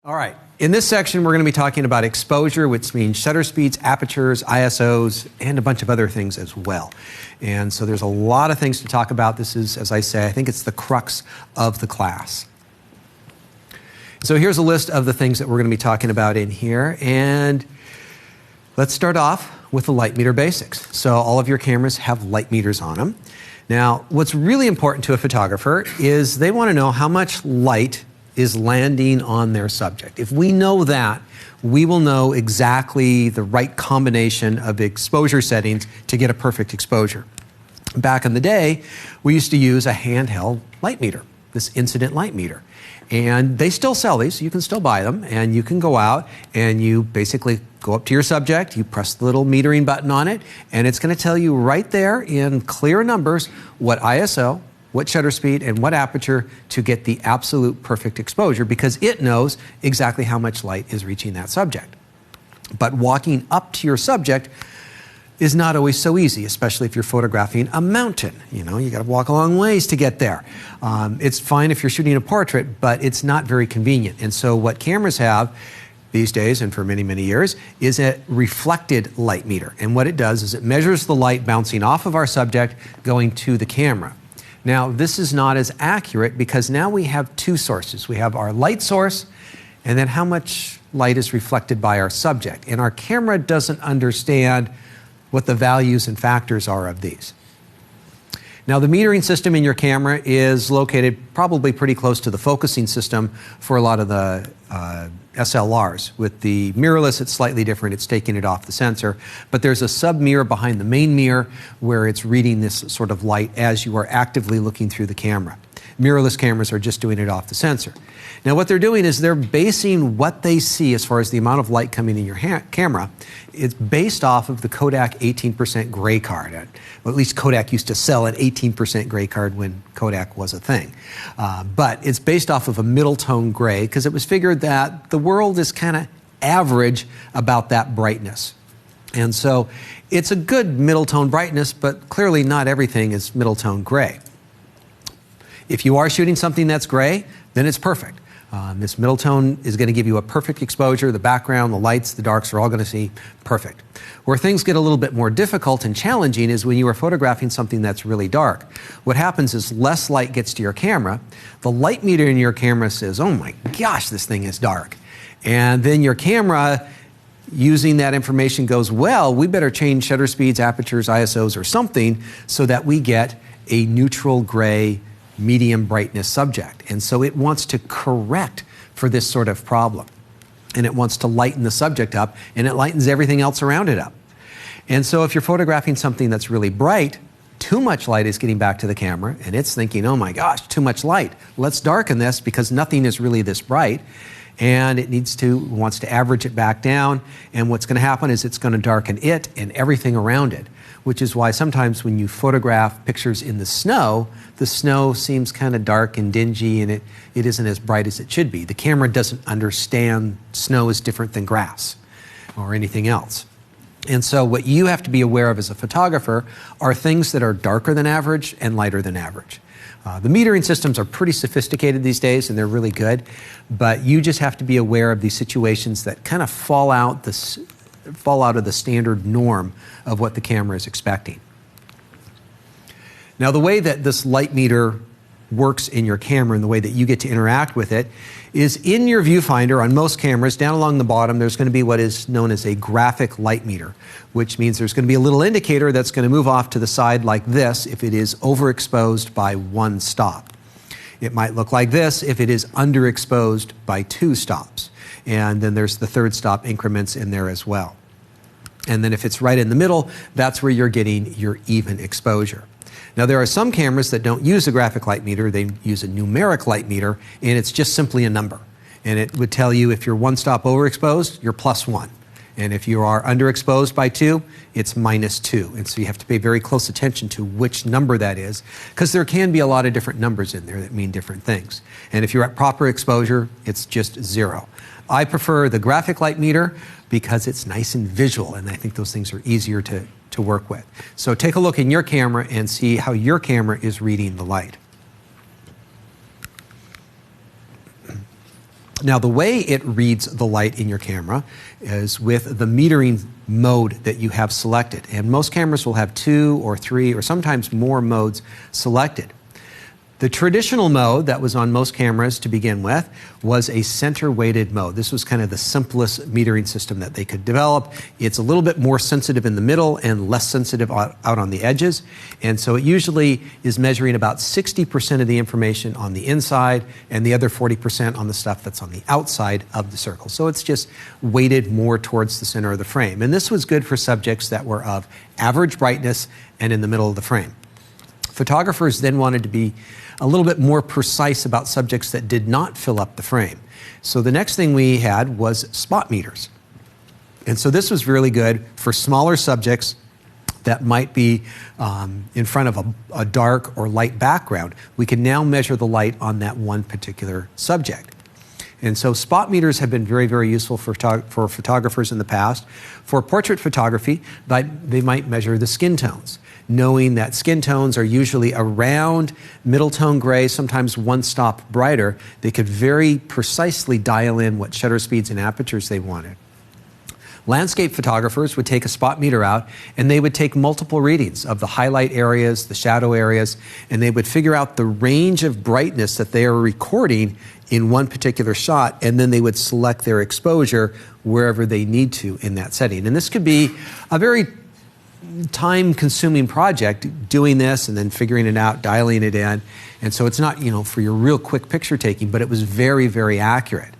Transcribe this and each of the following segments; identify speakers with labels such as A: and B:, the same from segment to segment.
A: All right, in this section we're going to be talking about exposure, which means shutter speeds, apertures, ISOs, and a bunch of other things as well. And so there's a lot of things to talk about. This is, as I say, I think it's the crux of the class. So here's a list of the things that we're going to be talking about in here, and let's start off with the light meter basics. So all of your cameras have light meters on them. Now, what's really important to a photographer is they want to know how much light is landing on their subject. If we know that, we will know exactly the right combination of exposure settings to get a perfect exposure. Back in the day, we used to use a handheld light meter, this incident light meter. And they still sell these, you can still buy them, and you can go out and you basically go up to your subject, you press the little metering button on it, and it's going to tell you right there in clear numbers what ISO, what shutter speed, and what aperture to get the absolute perfect exposure, because it knows exactly how much light is reaching that subject. But walking up to your subject is not always so easy, especially if you're photographing a mountain. You know, you got to walk a long ways to get there. It's fine if you're shooting a portrait, but it's not very convenient. And so what cameras have these days, and for many, many years, is a reflected light meter. And what it does is it measures the light bouncing off of our subject going to the camera. Now, this is not as accurate because now we have two sources. We have our light source, and then how much light is reflected by our subject. And our camera doesn't understand what the values and factors are of these. Now, the metering system in your camera is located probably pretty close to the focusing system for a lot of the SLRs. With the mirrorless, it's slightly different. It's taking it off the sensor. But there's a sub-mirror behind the main mirror where it's reading this sort of light as you are actively looking through the camera. Mirrorless cameras are just doing it off the sensor. Now, what they're doing is they're basing what they see as far as the amount of light coming in your camera. It's based off of the Kodak 18% gray card. Well, at least Kodak used to sell an 18% gray card when Kodak was a thing. But it's based off of a middle tone gray because it was figured that the world is kind of average about that brightness. And so it's a good middle tone brightness, but clearly not everything is middle tone gray. If you are shooting something that's gray, then it's perfect. This middle tone is going to give you a perfect exposure. The background, the lights, the darks are all going to see perfect. Where things get a little bit more difficult and challenging is when you are photographing something that's really dark. What happens is less light gets to your camera. The light meter in your camera says, oh my gosh, this thing is dark. And then your camera, using that information, goes, well, we better change shutter speeds, apertures, ISOs, or something so that we get a neutral gray medium brightness subject. And so it wants to correct for this sort of problem. And it wants to lighten the subject up, and it lightens everything else around it up. And so if you're photographing something that's really bright, too much light is getting back to the camera, and it's thinking, oh my gosh, too much light. Let's darken this because nothing is really this bright. And it wants to average it back down. And what's going to happen is it's going to darken it and everything around it, which is why sometimes when you photograph pictures in the snow seems kind of dark and dingy, and it isn't as bright as it should be. The camera doesn't understand snow is different than grass or anything else. And so what you have to be aware of as a photographer are things that are darker than average and lighter than average. The metering systems are pretty sophisticated these days, and they're really good, but you just have to be aware of these situations that kind of fall out of the standard norm of what the camera is expecting. Now, the way that this light meter works in your camera and the way that you get to interact with it is in your viewfinder on most cameras. Down along the bottom, there's going to be what is known as a graphic light meter, which means there's going to be a little indicator that's going to move off to the side like this if it is overexposed by 1 stop. It might look like this if it is underexposed by 2 stops. And then there's the 3rd stop increments in there as well. And then if it's right in the middle, that's where you're getting your even exposure. Now, there are some cameras that don't use a graphic light meter. They use a numeric light meter, and it's just simply a number. And it would tell you if you're 1 stop overexposed, you're +1. And if you are underexposed by 2, it's -2. And so you have to pay very close attention to which number that is, because there can be a lot of different numbers in there that mean different things. And if you're at proper exposure, it's just 0. I prefer the graphic light meter because it's nice and visual, and I think those things are easier to work with. So take a look in your camera and see how your camera is reading the light. Now, the way it reads the light in your camera is with the metering mode that you have selected. And most cameras will have 2 or 3 or sometimes more modes selected. The traditional mode that was on most cameras to begin with was a center-weighted mode. This was kind of the simplest metering system that they could develop. It's a little bit more sensitive in the middle and less sensitive out on the edges. And so it usually is measuring about 60% of the information on the inside and the other 40% on the stuff that's on the outside of the circle. So it's just weighted more towards the center of the frame. And this was good for subjects that were of average brightness and in the middle of the frame. Photographers then wanted to be a little bit more precise about subjects that did not fill up the frame. So the next thing we had was spot meters. And so this was really good for smaller subjects that might be in front of a dark or light background. We can now measure the light on that one particular subject. And so spot meters have been very, very useful for photographers in the past. For portrait photography, they might measure the skin tones, knowing that skin tones are usually around middle tone gray, sometimes one stop brighter. They could very precisely dial in what shutter speeds and apertures they wanted. Landscape photographers would take a spot meter out and they would take multiple readings of the highlight areas, the shadow areas, and they would figure out the range of brightness that they are recording in one particular shot, and then they would select their exposure wherever they need to in that setting. And this could be a very time-consuming project, doing this and then figuring it out, dialing it in. And so it's not, for your real quick picture taking, but it was very, very accurate.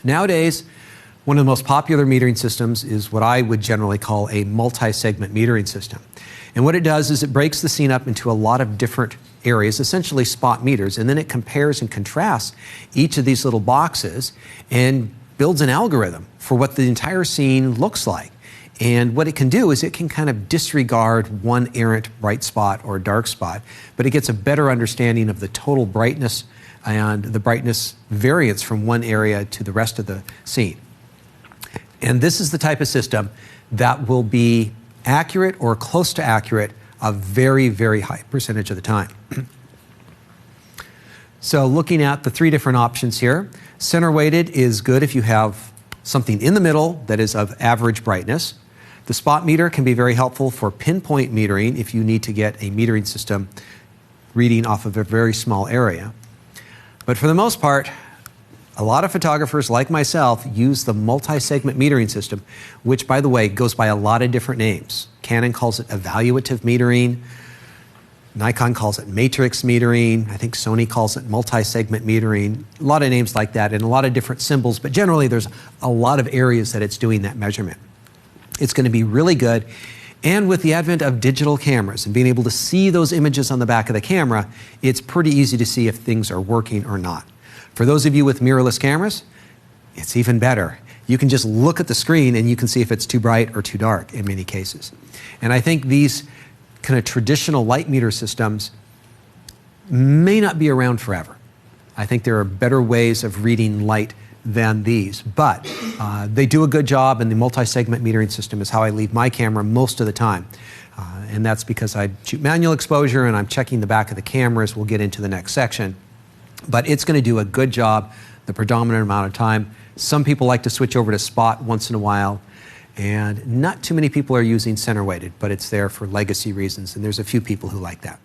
A: Nowadays, one of the most popular metering systems is what I would generally call a multi-segment metering system. And what it does is it breaks the scene up into a lot of different areas, essentially spot meters, and then it compares and contrasts each of these little boxes and builds an algorithm for what the entire scene looks like. And what it can do is it can kind of disregard one errant bright spot or dark spot, but it gets a better understanding of the total brightness and the brightness variance from one area to the rest of the scene. And this is the type of system that will be accurate or close to accurate a very, very high percentage of the time. So looking at the 3 different options here, center weighted is good if you have something in the middle that is of average brightness. The spot meter can be very helpful for pinpoint metering if you need to get a metering system reading off of a very small area. But for the most part, a lot of photographers like myself use the multi-segment metering system, which, by the way, goes by a lot of different names. Canon calls it evaluative metering. Nikon calls it matrix metering. I think Sony calls it multi-segment metering. A lot of names like that and a lot of different symbols, but generally there's a lot of areas that it's doing that measurement. It's going to be really good. And with the advent of digital cameras and being able to see those images on the back of the camera, it's pretty easy to see if things are working or not. For those of you with mirrorless cameras, it's even better. You can just look at the screen and you can see if it's too bright or too dark in many cases. And I think these kind of traditional light meter systems may not be around forever. I think there are better ways of reading light than these, but they do a good job, and the multi-segment metering system is how I leave my camera most of the time. And that's because I shoot manual exposure and I'm checking the back of the cameras. We'll get into the next section. But it's going to do a good job the predominant amount of time. Some people like to switch over to spot once in a while, and not too many people are using center weighted, but it's there for legacy reasons, and there's a few people who like that.